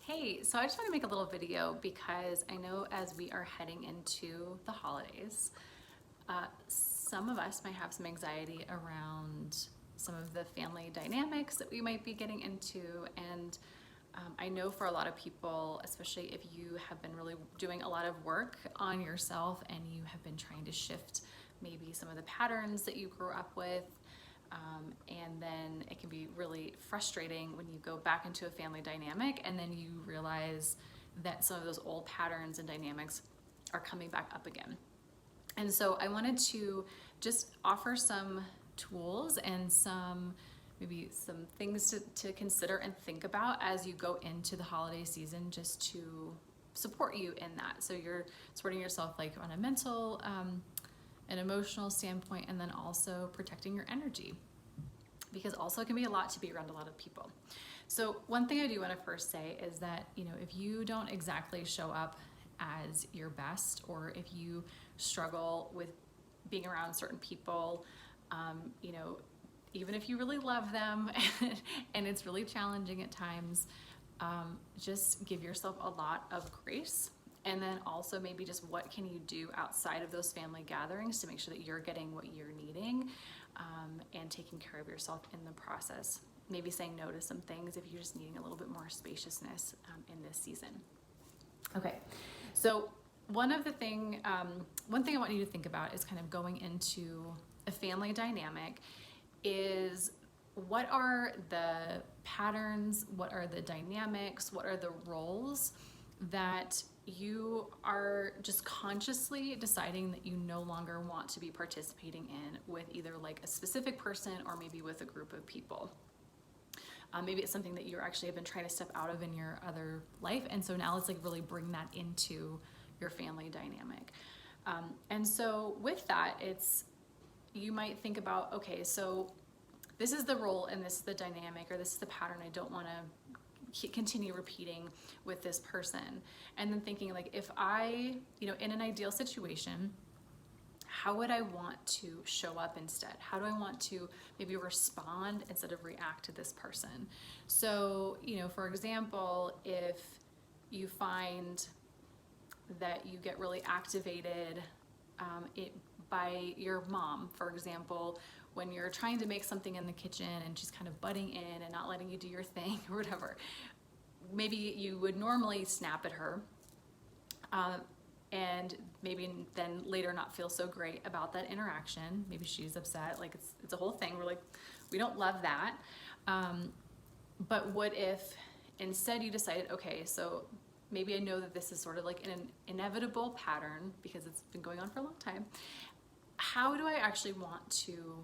Hey, so I just want to make a little video because I know as we are heading into the holidays, some of us might have some anxiety around some of the family dynamics that we might be getting into. And I know for a lot of people, especially if you have been really doing a lot of work on yourself and you have been trying to shift maybe some of the patterns that you grew up with, and then it can be really frustrating when you go back into a family dynamic and then you realize that some of those old patterns and dynamics are coming back up again. And so I wanted to just offer some tools and maybe some things to consider and think about as you go into the holiday season, just to support you in that. So you're supporting yourself like on a mental, an emotional standpoint, and then also protecting your energy, because also it can be a lot to be around a lot of people. So one thing I do want to first say is that, if you don't exactly show up as your best, or if you struggle with being around certain people, even if you really love them and it's really challenging at times, just give yourself a lot of grace. And then also maybe just what can you do outside of those family gatherings to make sure that you're getting what you're needing, and taking care of yourself in the process. Maybe saying no to some things if you're just needing a little bit more spaciousness in this season. Okay, so one thing I want you to think about is kind of going into a family dynamic is, what are the patterns, what are the dynamics, what are the roles that you are just consciously deciding that you no longer want to be participating in with either like a specific person or maybe with a group of people. Maybe it's something that you actually have been trying to step out of in your other life, and so now let's like really bring that into your family dynamic. And so with that, you might think about, okay, so this is the role and this is the dynamic, or this is the pattern I don't want to continue repeating with this person. And then thinking like, if I, in an ideal situation, how would I want to show up instead? How do I want to maybe respond instead of react to this person? So, for example, if you find that you get really activated by your mom, for example, when you're trying to make something in the kitchen and she's kind of butting in and not letting you do your thing or whatever, maybe you would normally snap at her, and maybe then later not feel so great about that interaction. Maybe she's upset, like it's a whole thing. We don't love that. But what if instead you decided, okay, so maybe I know that this is sort of like an inevitable pattern because it's been going on for a long time. How do I actually want to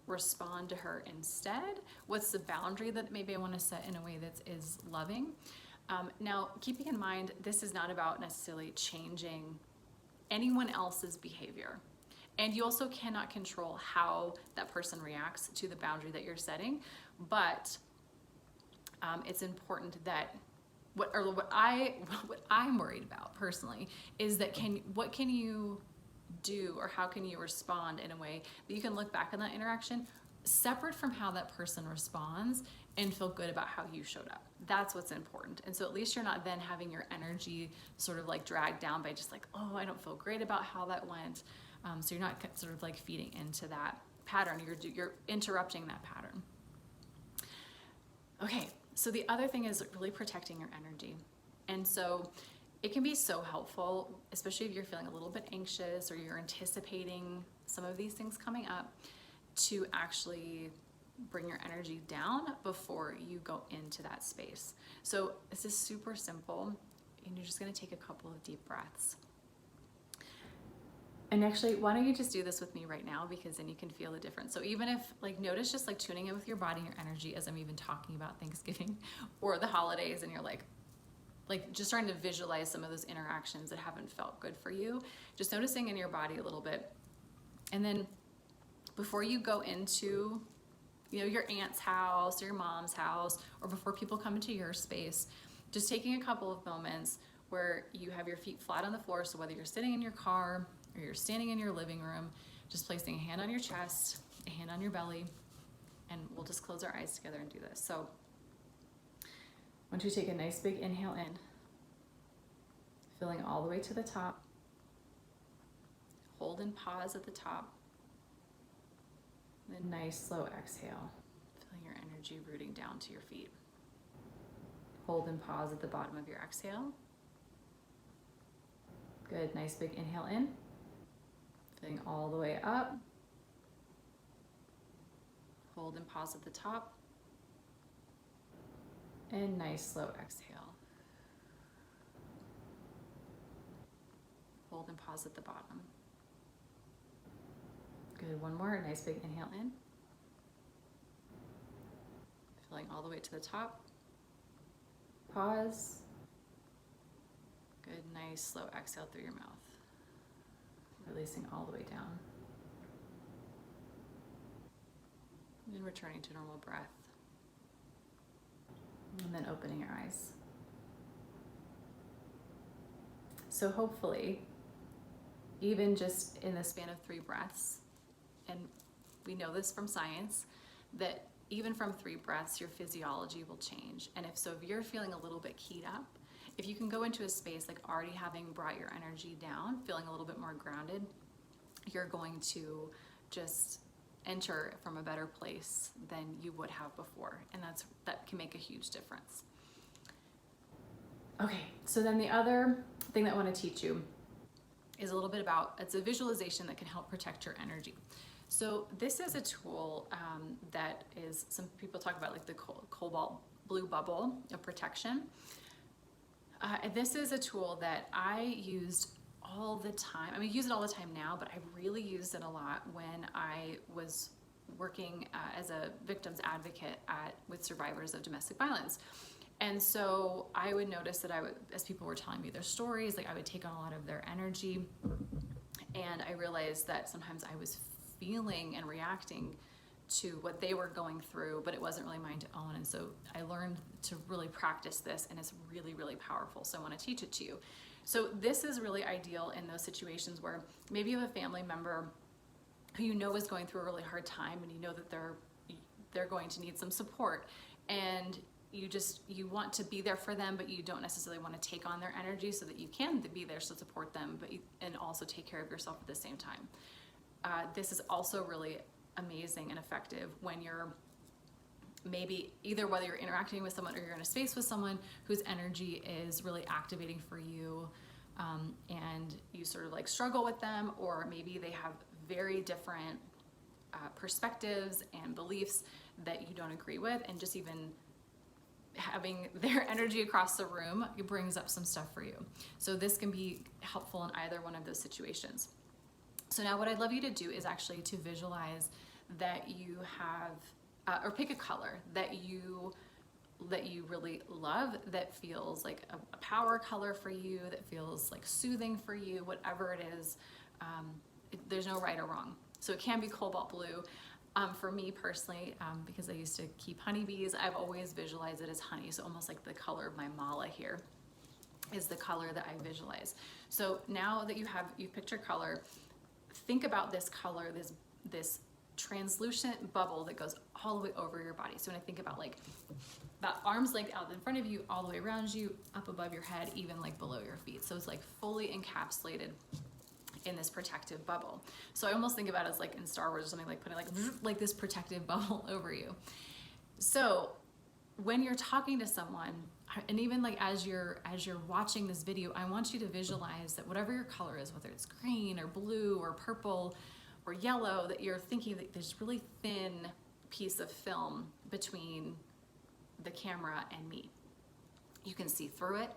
respond to her instead? What's the boundary that maybe I want to set in a way that is loving? Now, keeping in mind, this is not about necessarily changing anyone else's behavior. And you also cannot control how that person reacts to the boundary that you're setting. But it's important that what I'm worried about personally is that what can you do, or how can you respond in a way that you can look back on that interaction separate from how that person responds and feel good about how you showed up. That's what's important. And so at least you're not then having your energy sort of like dragged down by just like, oh, I don't feel great about how that went. So you're not sort of like feeding into that pattern. You're interrupting that pattern. Okay, so the other thing is really protecting your energy. And so it can be so helpful, especially if you're feeling a little bit anxious or you're anticipating some of these things coming up, to actually bring your energy down before you go into that space. So this is super simple, and you're just gonna take a couple of deep breaths. And actually, why don't you just do this with me right now, because then you can feel the difference. So even if, notice just tuning in with your body and your energy as I'm even talking about Thanksgiving or the holidays, and you're like just starting to visualize some of those interactions that haven't felt good for you, just noticing in your body a little bit. And then before you go into, your aunt's house or your mom's house, or before people come into your space, just taking a couple of moments where you have your feet flat on the floor. So whether you're sitting in your car or you're standing in your living room, just placing a hand on your chest, a hand on your belly, and we'll just close our eyes together and do this. So Once you take a nice big inhale in, filling all the way to the top, hold and pause at the top, then nice slow exhale, feeling your energy rooting down to your feet. Hold and pause at the bottom of your exhale. Good, nice big inhale in, feeling all the way up. Hold and pause at the top. And nice slow exhale. Hold and pause at the bottom. Good, one more, nice big inhale in. Filling all the way to the top. Pause. Good, nice slow exhale through your mouth. Releasing all the way down. And returning to normal breath. And then opening your eyes. So hopefully, even just in the span of 3 breaths, and we know this from science, that even from 3 breaths, your physiology will change. And if you're feeling a little bit keyed up, if you can go into a space like already having brought your energy down, feeling a little bit more grounded, you're going to just enter from a better place than you would have before. And that can make a huge difference. Okay, so then the other thing that I want to teach you is a little bit about, it's a visualization that can help protect your energy. So this is a tool that is, some people talk about like the cobalt blue bubble of protection. This is a tool that I used all the time. I mean, I use it all the time now, but I really used it a lot when I was working as a victims advocate with survivors of domestic violence. And so I would notice that as people were telling me their stories, like I would take on a lot of their energy. And I realized that sometimes I was feeling and reacting to what they were going through, but it wasn't really mine to own. And so I learned to really practice this, and it's really, really powerful. So I want to teach it to you. So this is really ideal in those situations where maybe you have a family member who you know is going through a really hard time, and you know that they're going to need some support, and you want to be there for them, but you don't necessarily want to take on their energy so that you can be there to support them, and also take care of yourself at the same time. This is also really amazing and effective when you're maybe either whether you're interacting with someone or you're in a space with someone whose energy is really activating for you, and you sort of like struggle with them, or maybe they have very different perspectives and beliefs that you don't agree with, and just even having their energy across the room, it brings up some stuff for you. So this can be helpful in either one of those situations. So now what I'd love you to do is actually to visualize that you have, or pick a color that you really love, that feels like a power color for you, that feels like soothing for you, whatever it is. There's no right or wrong. So it can be cobalt blue. For me personally, because I used to keep honeybees, I've always visualized it as honey. So almost like the color of my mala here is the color that I visualize. So now that you've picked your color, think about this color, this translucent bubble that goes all the way over your body. So when I think about like about arm's length out in front of you, all the way around you, up above your head, even like below your feet. So it's like fully encapsulated in this protective bubble. So I almost think about it as like in Star Wars or something, like putting like this protective bubble over you. So when you're talking to someone, and even like as you're watching this video, I want you to visualize that whatever your color is, whether it's green or blue or purple or yellow, that you're thinking that there's really thin piece of film between the camera and me. You can see through it,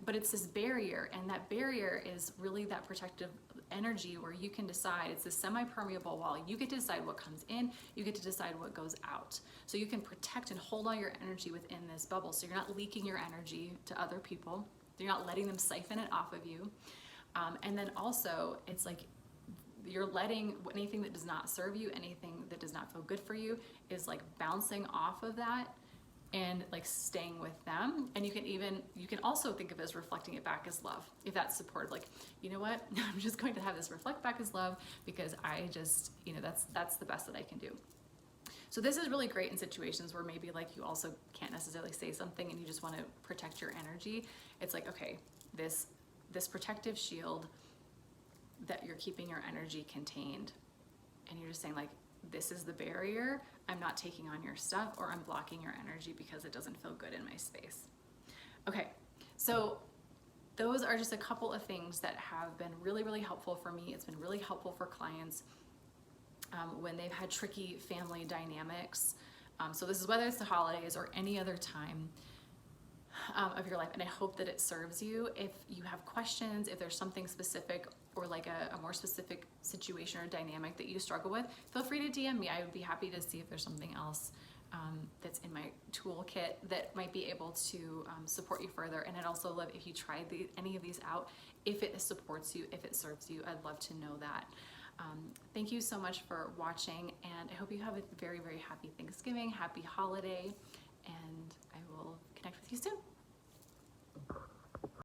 but it's this barrier, and that barrier is really that protective energy where you can decide. It's a semi-permeable wall. You get to decide what comes in, you get to decide what goes out. So you can protect and hold all your energy within this bubble, so you're not leaking your energy to other people. You're not letting them siphon it off of you. And then also, it's like you're letting anything that does not serve you, anything that does not feel good for you, is like bouncing off of that and like staying with them. And you can also think of it as reflecting it back as love, if that's supportive. Like, you know what, I'm just going to have this reflect back as love, because I just, that's the best that I can do. So this is really great in situations where maybe like you also can't necessarily say something and you just want to protect your energy. It's like, okay, this protective shield that you're keeping your energy contained, and you're just saying like, this is the barrier. I'm not taking on your stuff, or I'm blocking your energy because it doesn't feel good in my space. Okay, so those are just a couple of things that have been really, really helpful for me. It's been really helpful for clients when they've had tricky family dynamics. So this is whether it's the holidays or any other time of your life, and I hope that it serves you. If you have questions, if there's something specific or like a more specific situation or dynamic that you struggle with, feel free to DM me. I would be happy to see if there's something else that's in my toolkit that might be able to support you further. And I'd also love if you tried any of these out, if it supports you, if it serves you. I'd love to know that. Thank you so much for watching, and I hope you have a very, very happy Thanksgiving, happy holiday, and I will connect with you soon.